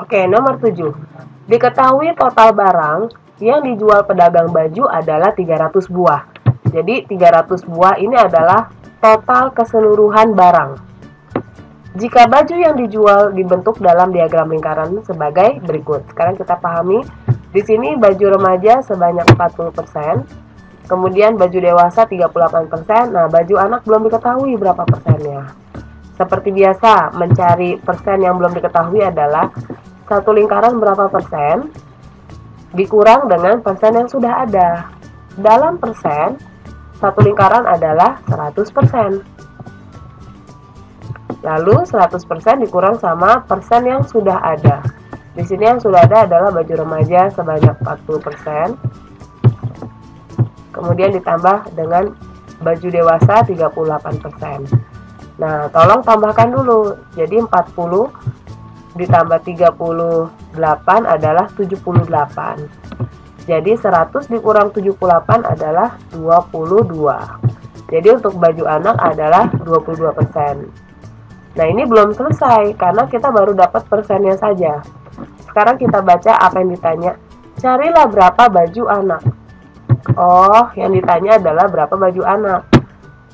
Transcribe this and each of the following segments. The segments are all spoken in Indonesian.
Oke, nomor 7. Diketahui total barang yang dijual pedagang baju adalah 300 buah. Jadi 300 buah ini adalah total keseluruhan barang. Jika baju yang dijual dibentuk dalam diagram lingkaran sebagai berikut. Sekarang kita pahami. Di sini baju remaja sebanyak 40%, kemudian baju dewasa 38%. Nah, baju anak belum diketahui berapa persennya. Seperti biasa, mencari persen yang belum diketahui adalah satu lingkaran berapa persen dikurang dengan persen yang sudah ada. Dalam persen, satu lingkaran adalah 100%. Lalu 100% dikurang sama persen yang sudah ada. Di sini yang sudah ada adalah baju remaja sebanyak 40%. Kemudian ditambah dengan baju dewasa 38%. Nah, tolong tambahkan dulu. Jadi 40 ditambah 38 adalah 78. Jadi 100 dikurang 78 adalah 22. Jadi untuk baju anak adalah 22%. Nah, ini belum selesai karena kita baru dapat persennya saja. Sekarang kita baca apa yang ditanya. Carilah berapa baju anak. Oh, yang ditanya adalah berapa baju anak.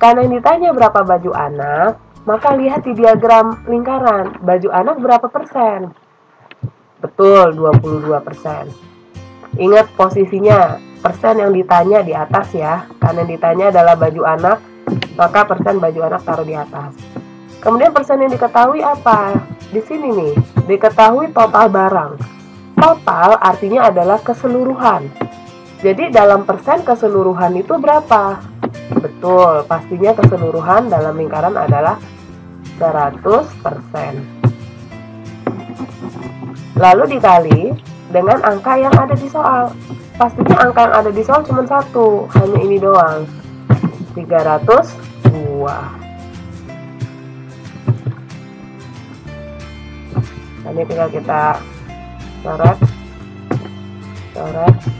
Karena yang ditanya berapa baju anak, maka lihat di diagram lingkaran. Baju anak berapa persen? Betul, 22%. Ingat posisinya, persen yang ditanya di atas ya. Karena yang ditanya adalah baju anak, maka persen baju anak taruh di atas. Kemudian persen yang diketahui apa? Di sini nih, diketahui total barang. Total artinya adalah keseluruhan. Jadi dalam persen keseluruhan itu berapa? Betul, pastinya keseluruhan dalam lingkaran adalah 100%. Lalu dikali dengan angka yang ada di soal. Pastinya angka yang ada di soal cuma satu, hanya ini doang. 300 buah. Ini tinggal kita coret.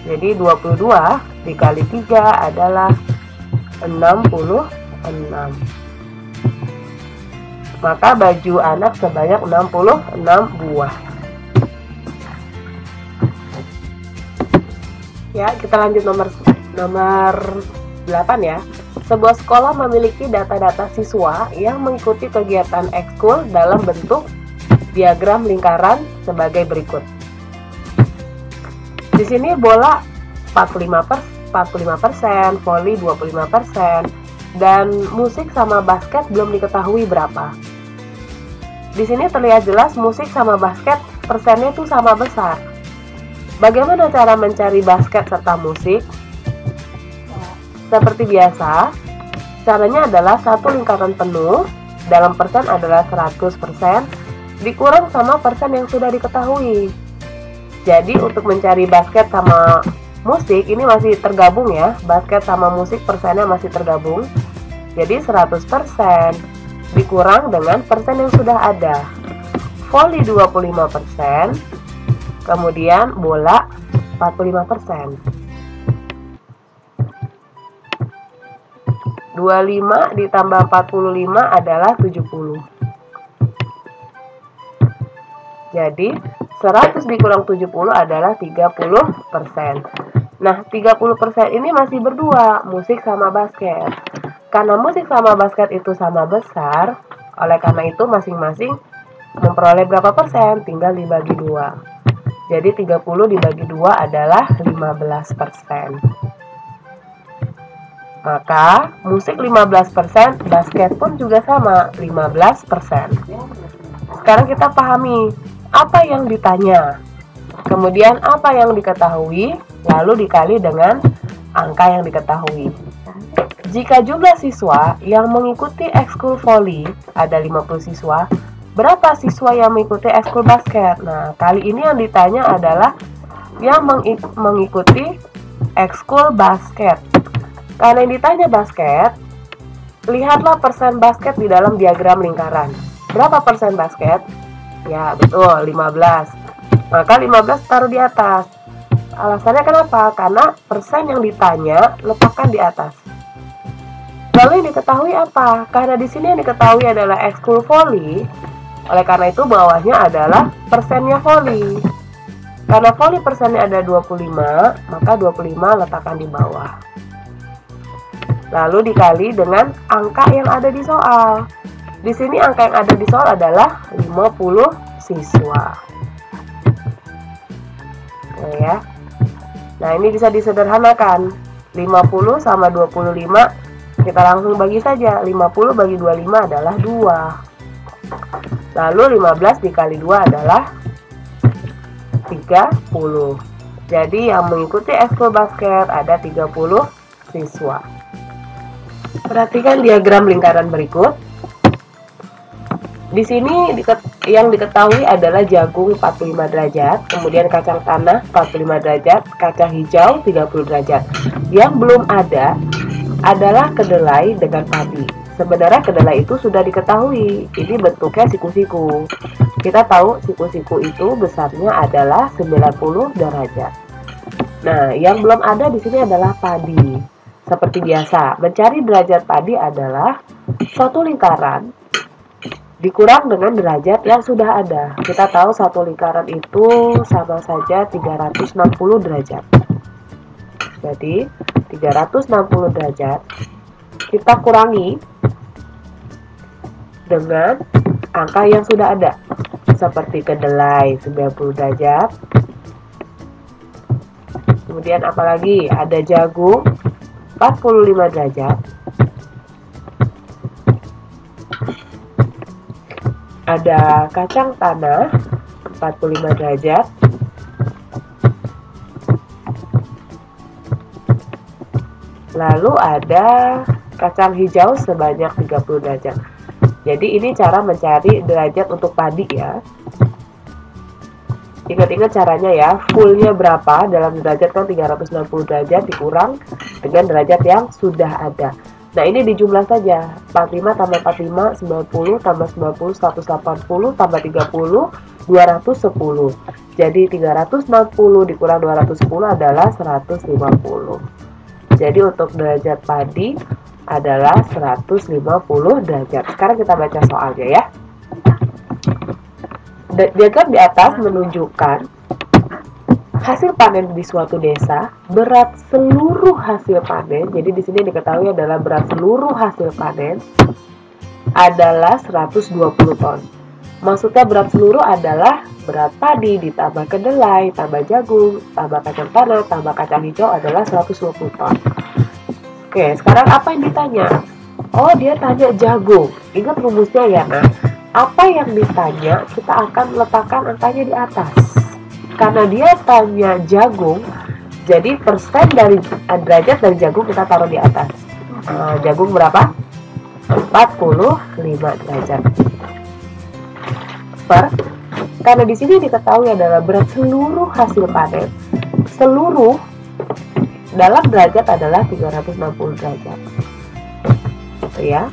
Jadi 22 dikali 3 adalah 66. Maka baju anak sebanyak 66 buah. Ya, kita lanjut nomor 8 ya. Sebuah sekolah memiliki data-data siswa yang mengikuti kegiatan ekskul dalam bentuk diagram lingkaran sebagai berikut. Di sini bola 45%, voli 25%, dan musik sama basket belum diketahui berapa. Di sini terlihat jelas musik sama basket persennya itu sama besar. Bagaimana cara mencari basket serta musik? Seperti biasa, caranya adalah satu lingkaran penuh, dalam persen adalah 100%, dikurang sama persen yang sudah diketahui. Jadi untuk mencari basket sama musik ini masih tergabung ya. Basket sama musik persennya masih tergabung. Jadi 100% dikurang dengan persen yang sudah ada. Voli 25%, kemudian bola 45%. 25 ditambah 45 adalah 70. Jadi 100 dikurang 70 adalah 30%. Nah, 30% ini masih berdua, musik sama basket. Karena musik sama basket itu sama besar, oleh karena itu masing-masing memperoleh berapa persen? Tinggal dibagi 2. Jadi 30 dibagi 2 adalah 15%. Maka musik 15%, basket pun juga sama, 15%. Sekarang kita pahami apa yang ditanya, kemudian apa yang diketahui, lalu dikali dengan angka yang diketahui. Jika jumlah siswa yang mengikuti ekskul voli ada 50 siswa, berapa siswa yang mengikuti ekskul basket? Nah, kali ini yang ditanya adalah yang mengikuti ekskul basket. Karena yang ditanya basket, lihatlah persen basket di dalam diagram lingkaran. Berapa persen basket? Ya, betul, 15. Maka 15 taruh di atas. Alasannya kenapa? Karena persen yang ditanya letakkan di atas. Lalu yang diketahui apa? Karena di sini yang diketahui adalah ekskul voli, Oleh karena itu bawahnya adalah persennya voli. Karena voli persennya ada 25, maka 25 letakkan di bawah. Lalu dikali dengan angka yang ada di soal. Di sini angka yang ada di soal adalah 50 siswa. Nah, ya. Nah, ini bisa disederhanakan. 50 sama 25, kita langsung bagi saja. 50 bagi 25 adalah 2. Lalu 15 dikali 2 adalah 30. Jadi yang mengikuti ekskul basket ada 30 siswa. Perhatikan diagram lingkaran berikut. Di sini yang diketahui adalah jagung 45 derajat, kemudian kacang tanah 45 derajat, kacang hijau 30 derajat. Yang belum ada adalah kedelai dengan padi. Sebenarnya kedelai itu sudah diketahui, ini bentuknya siku-siku. Kita tahu siku-siku itu besarnya adalah 90 derajat. Nah, yang belum ada di sini adalah padi. Seperti biasa, mencari derajat padi adalah suatu lingkaran dikurang dengan derajat yang sudah ada. Kita tahu satu lingkaran itu sama saja 360 derajat. Jadi 360 derajat kita kurangi dengan angka yang sudah ada. Seperti kedelai 90 derajat. Kemudian apalagi ada jagung 45 derajat. Ada kacang tanah 45 derajat. Lalu ada kacang hijau sebanyak 30 derajat. Jadi ini cara mencari derajat untuk padi ya. Ingat-ingat caranya ya, fullnya berapa dalam derajat kan 360 derajat dikurang dengan derajat yang sudah ada. Nah, ini dijumlah saja. 45 tambah 45, 90 tambah 90, 180 tambah 30, 210. Jadi 360 dikurang 210 adalah 150. Jadi untuk derajat padi adalah 150 derajat. Sekarang kita baca soalnya ya. Diagram di atas menunjukkan hasil panen di suatu desa, berat seluruh hasil panen. Jadi di sini diketahui adalah berat seluruh hasil panen adalah 120 ton. Maksudnya berat seluruh adalah berat padi ditambah kedelai, tambah jagung, tambah kacang tanah, tambah kacang hijau adalah 120 ton. Oke, sekarang apa yang ditanya? Oh, dia tanya jagung. Ingat rumusnya ya, nah. Apa yang ditanya, kita akan letakkan angkanya di atas. Karena dia tanya jagung, jadi persen dari derajat dari jagung kita taruh di atas. Jagung berapa? 45 derajat. Karena di sini diketahui adalah berat seluruh hasil panen. Seluruh dalam derajat adalah 360 derajat. Ya.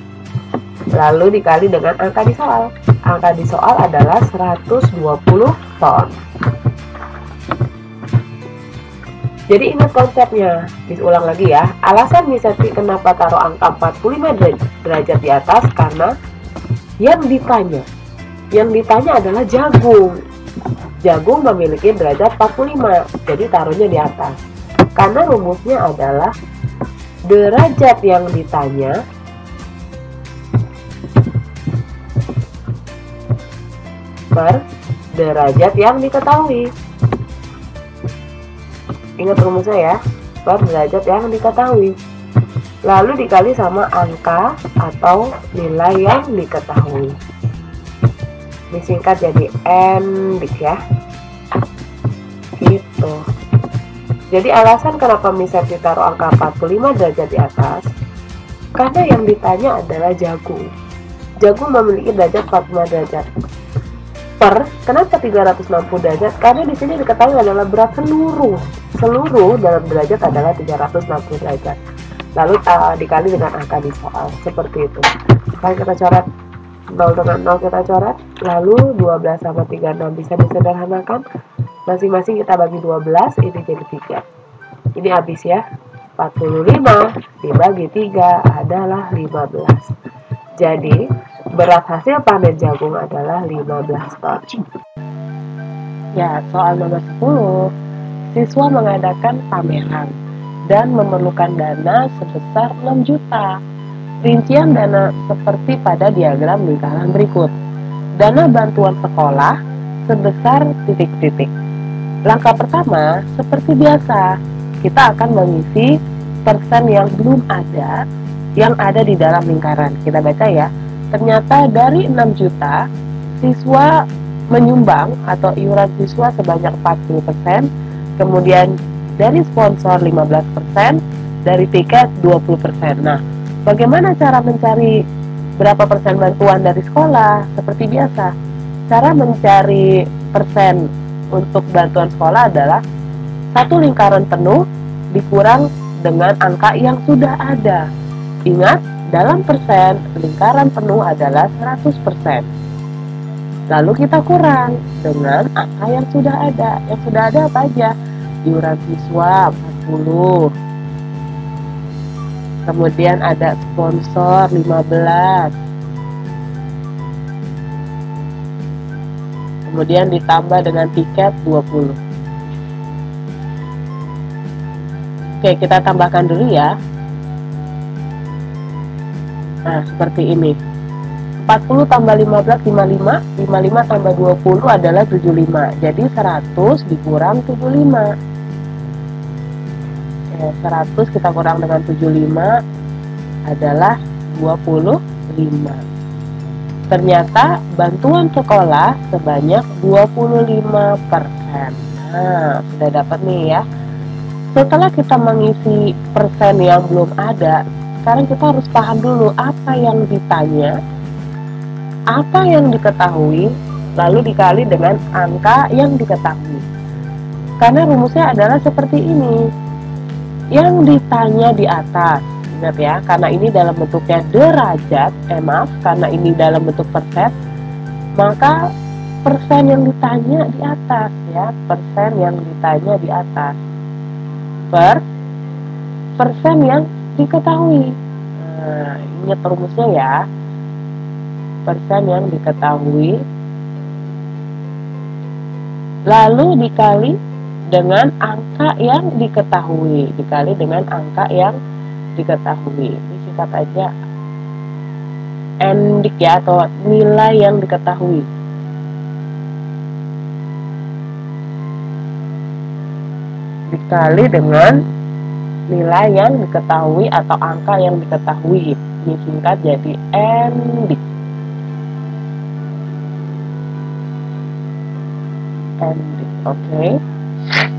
Lalu dikali dengan angka di soal. Angka di soal adalah 120 ton. Jadi ingat konsepnya. Diulang lagi ya. Alasan Miseti kenapa taruh angka 45 derajat di atas karena yang ditanya adalah jagung. Jagung memiliki derajat 45. Jadi taruhnya di atas. Karena rumusnya adalah derajat yang ditanya per derajat yang diketahui. Ingat rumusnya ya, per derajat yang diketahui. Lalu dikali sama angka atau nilai yang diketahui. Disingkat jadi N ya. Gitu. Jadi alasan kenapa misalnya ditaruh angka 45 derajat di atas, karena yang ditanya adalah jagung. Jagung memiliki derajat 45 derajat. Kenapa 360 derajat? Karena di sini diketahui adalah berat seluruh. Seluruh dalam derajat adalah 360 derajat. Lalu dikali dengan angka di soal. Seperti itu. Mari kita coret 0 dengan 0 kita coret. Lalu 12 sama 36 bisa disederhanakan. Masing-masing kita bagi 12, ini jadi 3. Ini habis ya. 45 dibagi 3 adalah 15. Jadi berat hasil panen jagung adalah 15 ton. Ya, soal nomor 10. Siswa mengadakan pameran dan memerlukan dana sebesar 6 juta. Rincian dana seperti pada diagram lingkaran berikut. Dana bantuan sekolah sebesar titik-titik. Langkah pertama, seperti biasa, kita akan mengisi persen yang belum ada, yang ada di dalam lingkaran. Kita baca ya. Ternyata dari 6 juta, siswa menyumbang atau iuran siswa sebanyak 40%, kemudian dari sponsor 15%, dari tiket 20%. Nah, bagaimana cara mencari berapa persen bantuan dari sekolah? Seperti biasa, cara mencari persen untuk bantuan sekolah adalah satu lingkaran penuh dikurang dengan angka yang sudah ada. Ingat, dalam persen, lingkaran penuh adalah 100%. Lalu kita kurang dengan angka yang sudah ada. Yang sudah ada apa aja? Iuran siswa 40. Kemudian ada sponsor 15. Kemudian ditambah dengan tiket 20. Oke, kita tambahkan dulu ya. Nah, seperti ini. 40 tambah 15, 55. 55 tambah 20 adalah 75. Jadi 100 dikurang 75. Oke, 100 kita kurang dengan 75 adalah 25. Ternyata bantuan sekolah sebanyak 25%. Nah, sudah dapat nih ya. Setelah kita mengisi persen yang belum ada, sekarang kita harus paham dulu apa yang ditanya, apa yang diketahui, lalu dikali dengan angka yang diketahui. Karena rumusnya adalah seperti ini. Yang ditanya di atas, ingat ya, karena ini dalam bentuknya derajat, karena ini dalam bentuk persen, maka persen yang ditanya di atas ya, persen yang ditanya di atas per persen yang diketahui. Nah, ingat rumusnya ya, persen yang diketahui lalu dikali dengan angka yang diketahui, dikali dengan angka yang diketahui. Ini singkat aja NDIK ya, atau nilai yang diketahui. Dikali dengan nilai yang diketahui atau angka yang diketahui. Ini singkat jadi NDIK. NDIK, oke.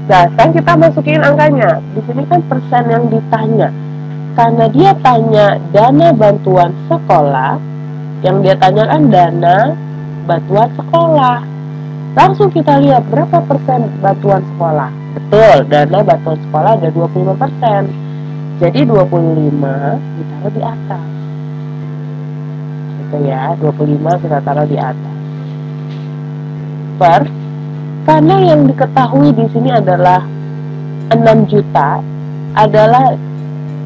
Nah, sekarang kita masukin angkanya. Di sini kan persen yang ditanya. Karena dia tanya dana bantuan sekolah, yang dia tanyakan dana bantuan sekolah. Langsung kita lihat berapa persen bantuan sekolah. Betul, dana bantuan sekolah ada 25%. Jadi 25 ditaruh di atas. Gitu ya, 25 kita taruh di atas. Karena yang diketahui di sini adalah 6 juta adalah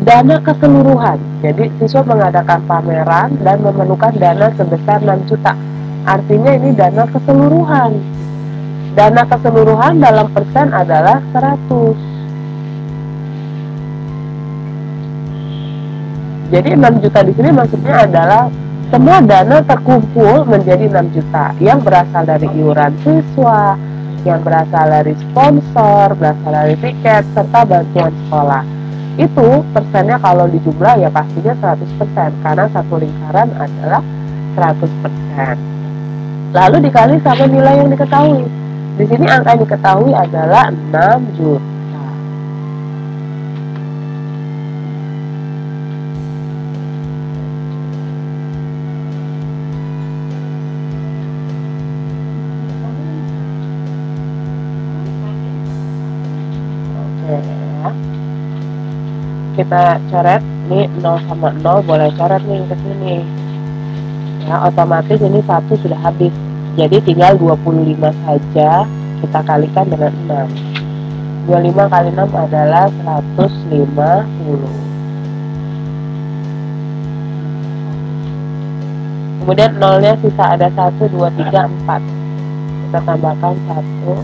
dana keseluruhan. Jadi siswa mengadakan pameran dan memerlukan dana sebesar 6 juta. Artinya ini dana keseluruhan. Dana keseluruhan dalam persen adalah 100. Jadi 6 juta di sini maksudnya adalah semua dana terkumpul menjadi 6 juta yang berasal dari iuran siswa, yang berasal dari sponsor, berasal dari tiket, serta bantuan sekolah. Itu persennya kalau dijumlah ya pastinya 100%, karena satu lingkaran adalah 100%. Lalu dikali sama nilai yang diketahui. Di sini angka yang diketahui adalah 6 juta. Kita coret nih 0 sama 0, boleh coret nih ke sini ya, otomatis ini 1 sudah habis, jadi tinggal 25 saja kita kalikan dengan 6. 25 kali 6 adalah 150. Kemudian nolnya sisa ada 1, 2, 3, 4. Kita tambahkan 1, 2,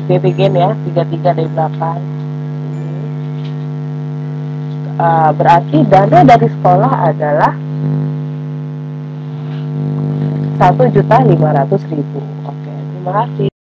3, 4. Bikin ya, 33 dari belakang. Berarti dana dari sekolah adalah 1.500.000. Oke, terima kasih.